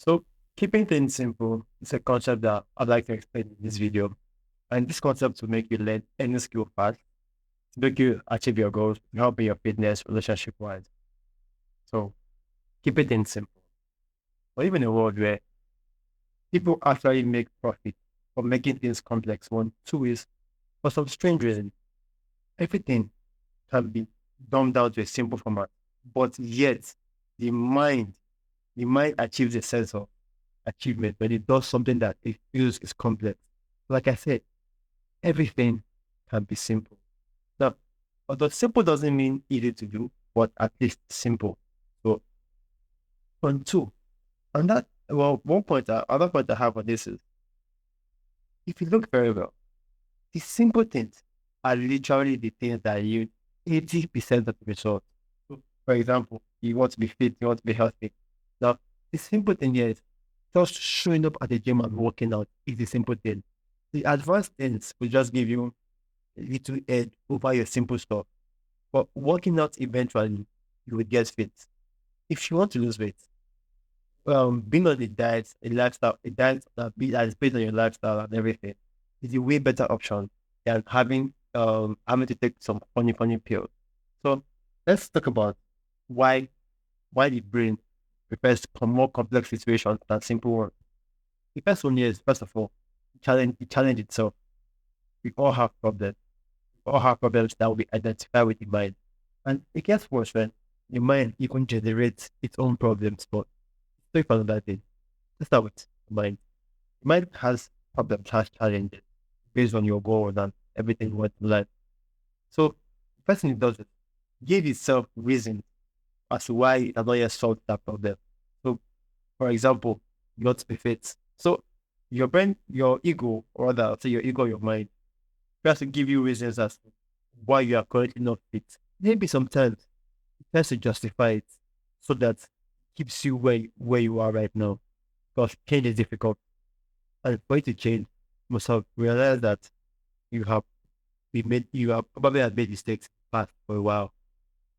So keeping things simple is a concept that I'd like to explain in this video. And this concept will make you learn any skill fast, to make you achieve your goals, to help in your fitness, relationship wise. So keeping things simple. Or even in a world where people actually make profit from making things complex, one, two is for some strange reason, everything can be dumbed down to a simple format. But yet the mind, the mind achieves a sense of achievement when it does something that it feels is complex. Like I said, everything can be simple. Now, although simple doesn't mean easy to do, but at least simple. So, point two, and that, well, other point I have on this is if you look very well, the simple things are literally the things that yield 80% of the result. So, for example, you want to be fit, you want to be healthy. Now, the simple thing here is just showing up at the gym and working out is the simple thing. The advanced things will just give you a little edge over your simple stuff. But working out eventually, you will get fit. If you want to lose weight, being on a diet that is based on your lifestyle and everything is a way better option than having to take some funny pills. So let's talk about why why the brain prefers more complex situations than simple ones. The first one is, first of all, the challenge itself. We all have problems. We all have problems that will be identified with the mind. And it gets worse when the mind even generates its own problems. But take for another thing. Let's start with the mind. The mind has problems, has challenges based on your goals and everything you want in life. So the first thing it does is give itself reason as to why it has not yet solved that problem. So, for example, you want to be fit. So your brain, your ego, or rather, say your ego, your mind, tries to give you reasons as to why you are currently not fit. Maybe sometimes it tries to justify it so that it keeps you where you are right now. Because change is difficult. And for you to change, you must have realized that you have you have probably have made mistakes past for a while.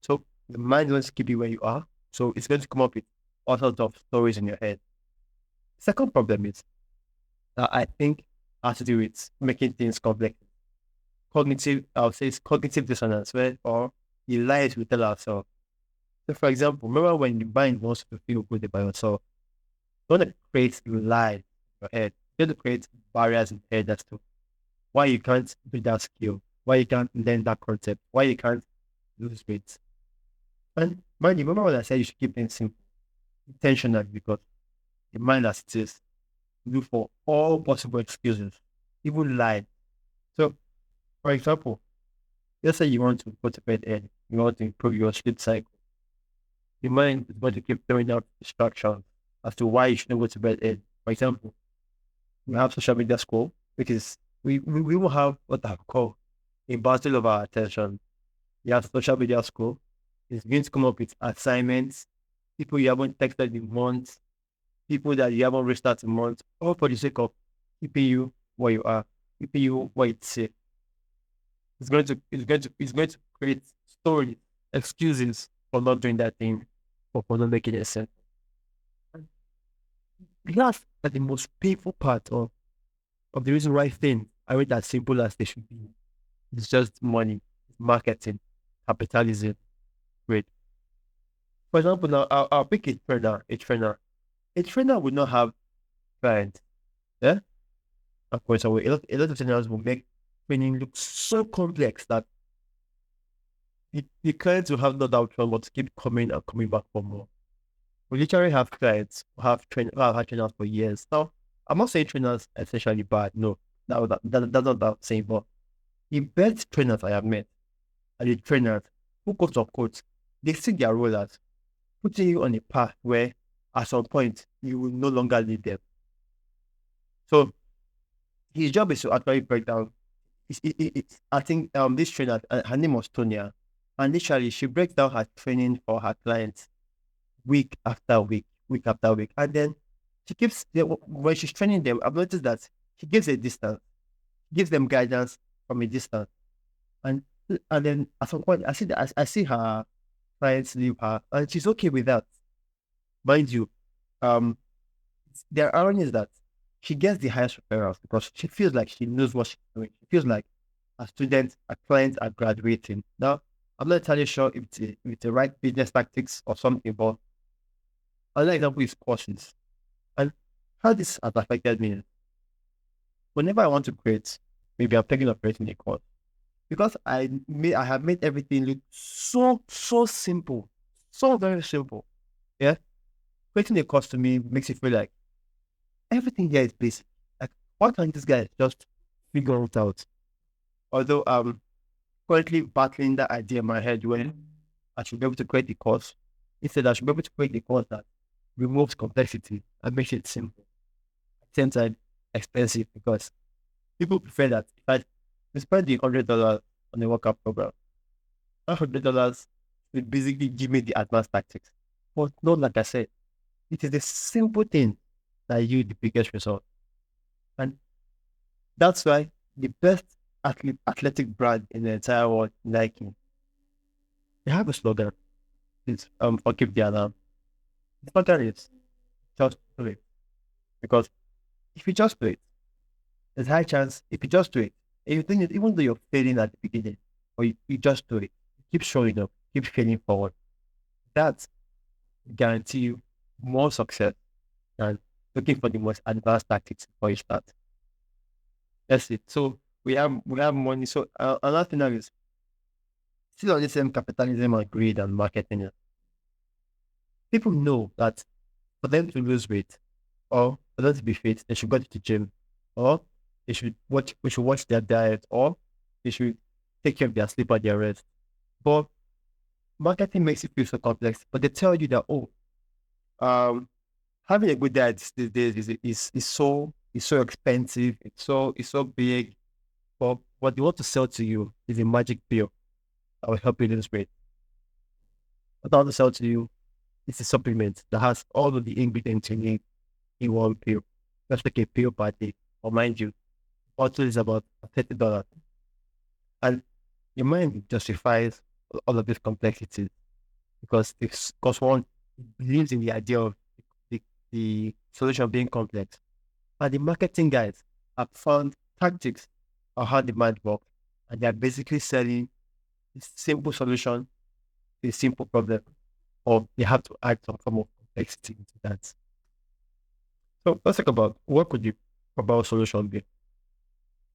So the mind wants to keep you where you are. So it's going to come up with all sorts of stories in your head. Second problem is that I think has to do with making things complex. Cognitive, I would say it's cognitive dissonance, where or the lies we tell ourselves. So for example, remember when the mind wants to feel good about yourself, you want to create a lie in your head. You want to create barriers in your head as to why you can't do that skill, why you can't learn that concept, why you can't lose weight. And mind you, remember when I said you should keep things simple, intentional, because the mind as it is, look for all possible excuses, even lie. So, for example, let's say you want to go to bed early, you want to improve your sleep cycle. The mind is going to keep throwing out distractions as to why you shouldn't go to bed early. For example, we have social media school, which is we will have what I call a battle of our attention. You have social media school. It's going to come up with assignments, people you haven't texted in months, people that you haven't reached out in months, all for the sake of keeping you where you are, keeping you where it's safe. It's going to create stories, excuses for not doing that thing or for not making it sense. And that's the most painful part of the reason why things aren't as simple as they should be. It's just money, marketing, capitalism, great. For example, now I'll pick a trainer. A trainer would not have clients. Yeah, of course, a lot of trainers will make training look so complex that the clients will have no doubt but to keep coming and coming back for more. We literally have clients who have had trainers for years. Now, I'm not saying trainers are essentially bad. No, that's not that saying. But the best trainers I have met are the trainers who, quote unquote, they see their role as putting you on a path where at some point you will no longer need them. So his job is to actually break down. I think this trainer, her name was Tonya, and literally she breaks down her training for her clients week after week, week after week, and then when she's training them. I've noticed that she gives a distance, gives them guidance from a distance, and and then at some point I see her clients leave her, and she's okay with that, mind you. Um, Their irony is that she gets the highest referrals because she feels like she knows what she's doing. She feels like a student, a client are graduating. Now, I'm not entirely sure if it's the right business tactics or something, but another example is courses. And how this has affected me is whenever I want to create, maybe I'm thinking of creating a course because I have made everything look so simple, so very simple. Yeah, creating a course to me makes it feel like everything here is basic. Like, why can't this guy just figure it out? Although I'm currently battling that idea in my head when I should be able to create the course. Instead, I should be able to create the course that removes complexity and makes it simple. At the same time, expensive because people prefer that if I spend the $100 on a workout program, that $100 will basically give me the advanced tactics. But not like I said, it is the simple thing that yield the biggest result. And that's why the best athletic brand in the entire world, Nike, they have a slogan. It's forgive the alarm. The slogan is just do it. Because if you just do it, there's a high chance if you just do it, and you think that even though you're failing at the beginning, or you just do it, keep showing up, keep failing forward. That guarantee you more success than looking for the most advanced tactics before you start. That's it. So we have money. So another thing that is still on the same capitalism and greed and marketing. People know that for them to lose weight or for them to be fit, they should go to the gym, or we should watch their diet, or they should take care of their sleep and their rest. But marketing makes it feel so complex. But they tell you that um having a good diet these days is so expensive, it's so big. But what they want to sell to you is a magic pill that will help you lose weight. What they want to sell to you is a supplement that has all of the ingredients you need in one pill. Just like a pill per day. Or mind you, bottle is about $30. And your mind justifies all of these complexities because one believes in the idea of the solution being complex. And the marketing guys have found tactics on how demand works. And they're basically selling a simple solution to a simple problem. Or they have to add some form of complexity into that. So let's talk about what could you about solution be?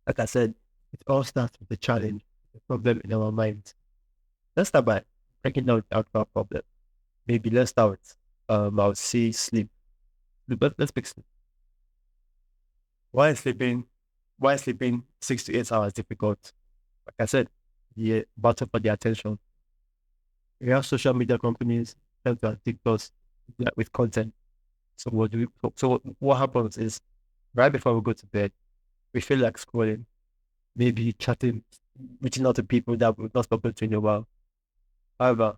Like I said, it all starts with the challenge, the problem in our minds. Let's start by breaking down the actual problem. Maybe let's start with I would say sleep. Let's pick sleep. Why is sleeping why is sleeping 6 to 8 hours difficult? Like I said, the battle for the attention. We have social media companies tend to addict us with content. So what do we so what happens is right before we go to bed, we feel like scrolling, maybe chatting, reaching out to people that we've not spoken to in a while. However,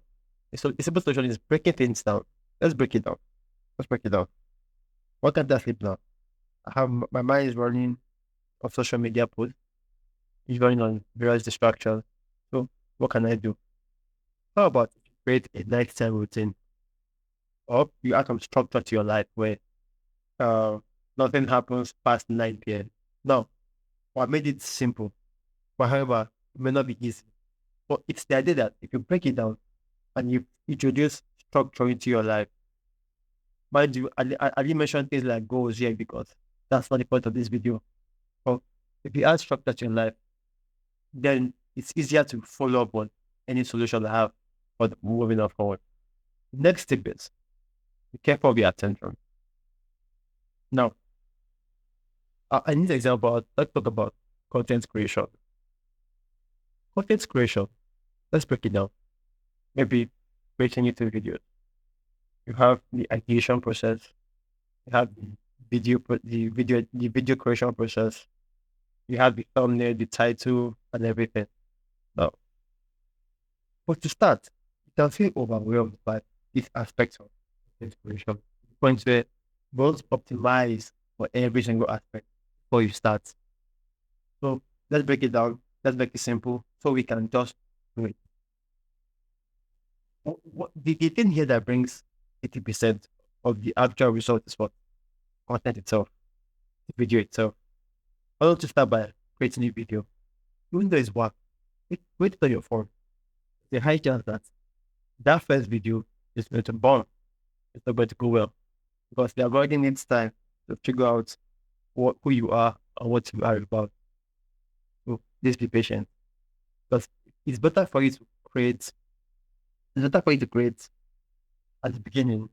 so a simple solution is breaking things down. Let's break it down. Let's break it down. What can't I sleep now? I have my mind is running on social media posts, it's running on various distractions. So what can I do? How about create a nighttime routine or you add some structure to your life where uh nothing happens past 9 p.m. Now, I made it simple, but however, it may not be easy. But it's the idea that if you break it down and you introduce structure into your life, mind you, I didn't mention things like goals here because that's not the point of this video. But if you add structure to your life, then it's easier to follow up on any solution I have for moving on forward. Next tip is be careful of your attention. Now, I need an example. Let's talk about content creation. Content creation, let's break it down. Maybe creating YouTube videos. You have the ideation process, you have the video creation process, you have the thumbnail, the title, and everything. Now, but to start, you can feel overwhelmed by this aspect of inspiration. Points where both optimize for every single aspect before you start. So let's break it down. Let's make it simple so we can just do it. The thing here that brings 80% of the actual result is what? content itself, the video itself. Why don't you start by creating a video? Even though it's work, wait on your phone. The high chance that that first video is going to bomb. It's not going to go well because the algorithm needs time to figure out who you are and what you are about. So please be patient because it's better for you to create. It's better for you to create at the beginning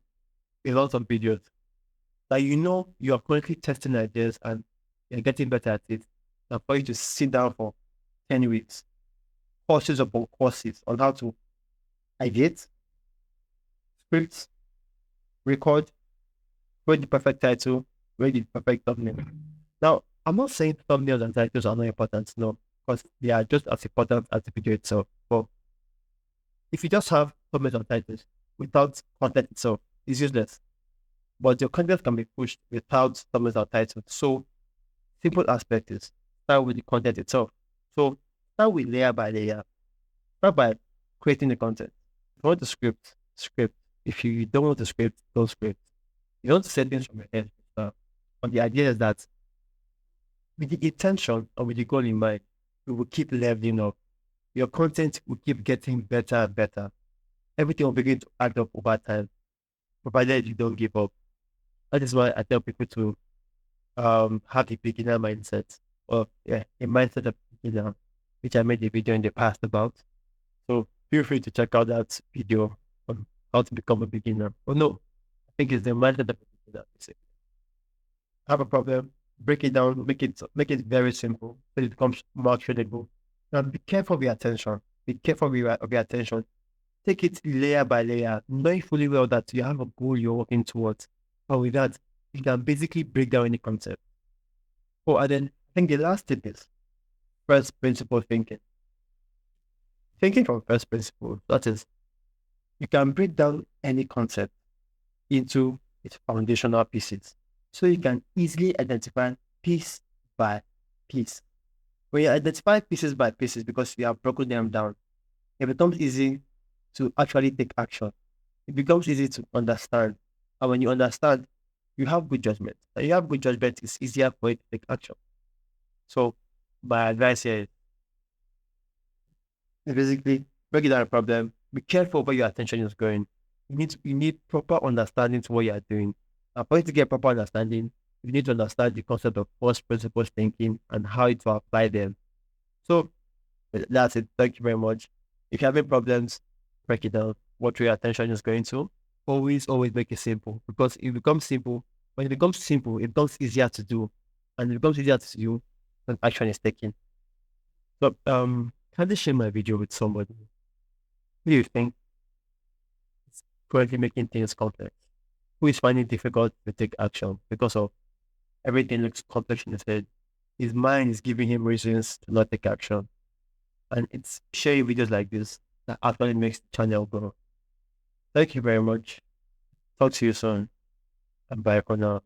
a lot of videos that you are currently testing ideas and you're getting better at it. And for you to sit down for 10 weeks, courses upon courses on how to ideate, script, record, create the perfect title, create the perfect thumbnail. Now, I'm not saying thumbnails and titles are not important, no, because they are just as important as the video itself. But if you just have thumbnails and titles without content itself, it's useless. But your content can be pushed without thumbnails and titles. So, simple aspect is start with the content itself. So, start with layer by layer. Start by creating the content. If you want to script. If you don't want to script, don't script. You don't set things from your head. But the idea is that with the intention or with the goal in mind, you will keep leveling up. Your content will keep getting better and better. Everything will begin to add up over time, provided you don't give up. That is why I tell people to have a beginner mindset, or a mindset of beginner, which I made a video in the past about. So feel free to check out that video on how to become a beginner. Oh no, I think it's the mindset of a beginner. Have a problem, break it down, make it very simple, so it becomes more trainable. Now be careful with your attention. Be careful with your attention. Take it layer by layer, knowing fully well that you have a goal you're working towards. And with that, you can basically break down any concept. Oh, and then I think the last tip is first principle thinking. Thinking from first principle, that is, you can break down any concept into its foundational pieces. So you can easily identify piece by piece. When you identify pieces by pieces because you have broken them down, it becomes easy to actually take action. It becomes easy to understand. And when you understand, you have good judgment. And you have good judgment, it's easier for you to take action. So my advice here is basically break it down a problem. Be careful where your attention is going. You need proper understanding to what you are doing. And for you to get proper understanding, you need to understand the concept of first principles thinking and how to apply them. So that's it. Thank you very much. If you're having problems, break it down. What your attention is going to. Always make it simple because it becomes simple. When it becomes simple, it becomes easier to do, and it becomes easier to do when action is taken. So can I share my video with somebody? Who do you think is currently making things complex? Who is finding it difficult to take action because of everything looks complex in his head? His mind is giving him reasons to not take action. And it's sharing videos like this that actually makes the channel grow. Thank you very much. Talk to you soon. And bye for now.